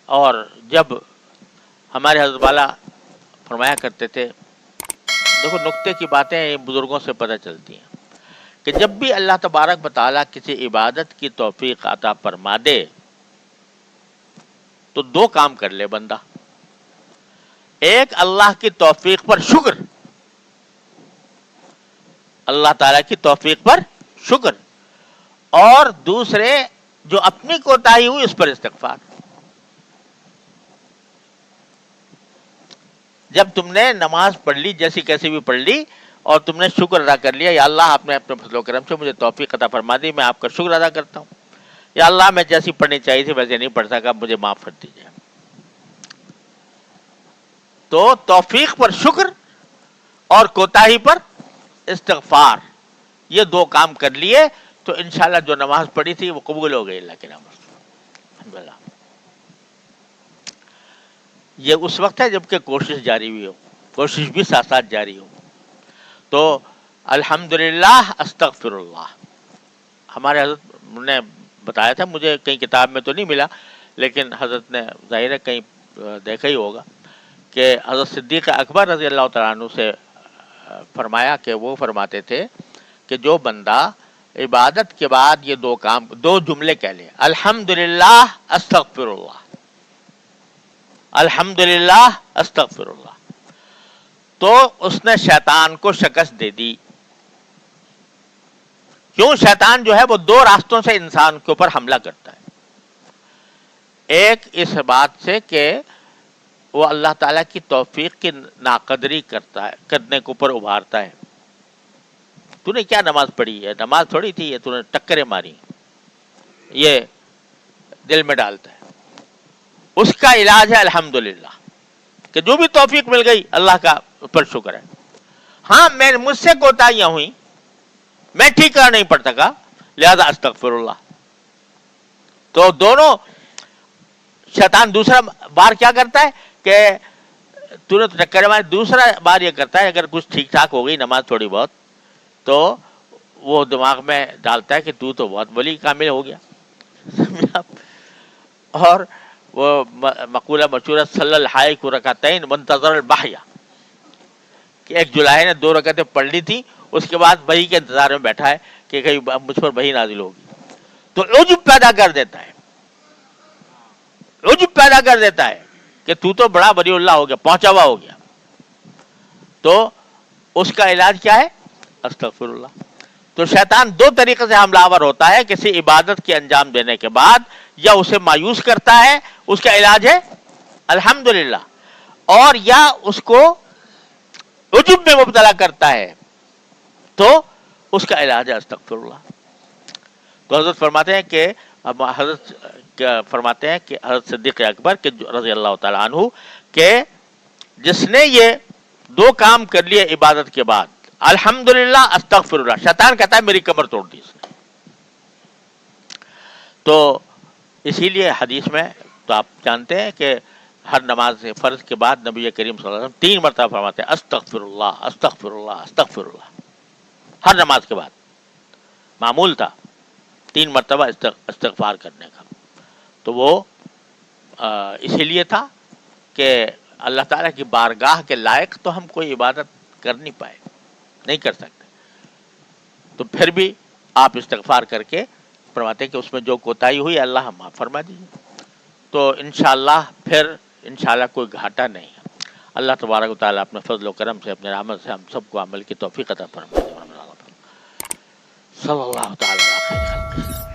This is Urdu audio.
اور جب ہمارے حضرت والا فرمایا کرتے تھے، دیکھو نقطے کی باتیں بزرگوں سے پتہ چلتی ہیں کہ جب بھی اللہ تبارک و تعالیٰ کسی عبادت کی توفیق عطا فرما دے تو دو کام کر لے بندہ. ایک اللہ کی توفیق پر شکر، اللہ تعالیٰ کی توفیق پر شکر، اور دوسرے جو اپنی کوتاہی ہوئی اس پر استغفار. جب تم نے نماز پڑھ لی جیسی کیسی بھی پڑھ لی اور تم نے شکر ادا کر لیا، یا اللہ آپ نے اپنے فضل و کرم سے مجھے توفیق عطا فرما دی، میں آپ کا شکر ادا کرتا ہوں، یا اللہ میں جیسی پڑھنی چاہیے تھی ویسے نہیں پڑھ سکا، مجھے معاف کر دیجیے. تو توفیق پر شکر اور کوتاہی پر استغفار، یہ دو کام کر لیے تو انشاءاللہ جو نماز پڑھی تھی وہ قبول ہو گئی اللہ کے نام سے. الحمدللہ. یہ اس وقت ہے جب کہ کوشش جاری بھی ہو، کوشش بھی ساتھ ساتھ جاری ہو. تو الحمدللہ استغفر اللہ. ہمارے حضرت نے بتایا تھا، مجھے کہیں کتاب میں تو نہیں ملا لیکن حضرت نے ظاہر ہے کہیں دیکھا ہی ہوگا کہ حضرت صدیق اکبر رضی اللہ تعالیٰ عنہ سے فرمایا کہ وہ فرماتے تھے کہ جو بندہ عبادت کے بعد یہ دو جملے کہہ لے، الحمدللہ استغفر اللہ، الحمدللہ استغفر اللہ، تو اس نے شیطان کو شکست دے دی. کیوں؟ شیطان جو ہے وہ دو راستوں سے انسان کے اوپر حملہ کرتا ہے. ایک اس بات سے کہ وہ اللہ تعالیٰ کی توفیق کی ناقدری کرتا ہے، کرنے کے اوپر ابھارتا ہے. تو نے کیا نماز پڑھی ہے؟ نماز تھوڑی تھی یہ، تو نے ٹکریں ماری، یہ دل میں ڈالتا ہے. اس کا علاج ہے الحمدللہ، کہ جو بھی توفیق مل گئی اللہ کا پر شکر ہے. ہاں مجھ سے کوتاہیاں ہوئیں، میں ٹھیک کر نہیں پڑ سکا، لہذا استغفر اللہ. تو دونوں شیطان دوسرا بار کیا کرتا ہے کہ تو نے تو ٹکر ماری، دوسرا بار یہ کرتا ہے اگر کچھ ٹھیک ٹھاک ہو گئی نماز تھوڑی بہت تو وہ دماغ میں ڈالتا ہے کہ تو بہت ولی کامل ہو گیا. اور وہ مقولہ مشہور صلی الحائق رکعتین منتظر البحیہ، کہ ایک جلاہے نے 2 رکعتیں پڑھ لی تھی، اس کے بعد وحی کے انتظار میں بیٹھا ہے کہ کہیں مجھ پر وحی نازل ہوگی. تو عجب پیدا کر دیتا ہے، عجب پیدا کر دیتا ہے کہ تو بڑا ولی اللہ ہو گیا، پہنچا ہوا ہو گیا. تو اس کا علاج کیا ہے؟ استغفر اللہ. تو شیطان دو طریقے سے حملہ آور ہوتا ہے، کسی عبادت کے انجام دینے کے بعد یا اسے مایوس کرتا ہے، اس کا علاج ہے الحمدللہ، اور یا اس کو عجب میں مبتلا کرتا ہے تو اس کا علاج ہے استغفر اللہ. تو حضرت فرماتے ہیں کہ حضرت صدیق اکبر کے رضی اللہ تعالیٰ عنہ کہ جس نے یہ 2 کام کر لیے عبادت کے بعد، الحمدللہ استغفر اللہ، شیطان کہتا ہے میری کمر توڑ دی اس نے. تو اسی لیے حدیث میں تو آپ جانتے ہیں کہ ہر نماز فرض کے بعد نبی کریم صلی اللہ علیہ وسلم 3 مرتبہ فرماتے ہیں استغفر اللہ استغفر اللہ استغفر اللہ. ہر نماز کے بعد معمول تھا 3 مرتبہ استغفار کرنے کا. تو وہ اسی لیے تھا کہ اللہ تعالیٰ کی بارگاہ کے لائق تو ہم کوئی عبادت کر نہیں پائے، نہیں کر سکتے. تو پھر بھی آپ استغفار کر کے فرماتے ہیں کہ اس میں جو کوتاہی ہوئی اللہ معاف فرما دیجیے. تو انشاءاللہ پھر انشاءاللہ کوئی گھاٹا نہیں ہے. اللہ تبارک و تعالیٰ اپنے فضل و کرم سے، اپنے رحمت سے ہم سب کو عمل کی توفیق عطا فرمائے. صلی اللہ تعالیٰ علیہ وسلم.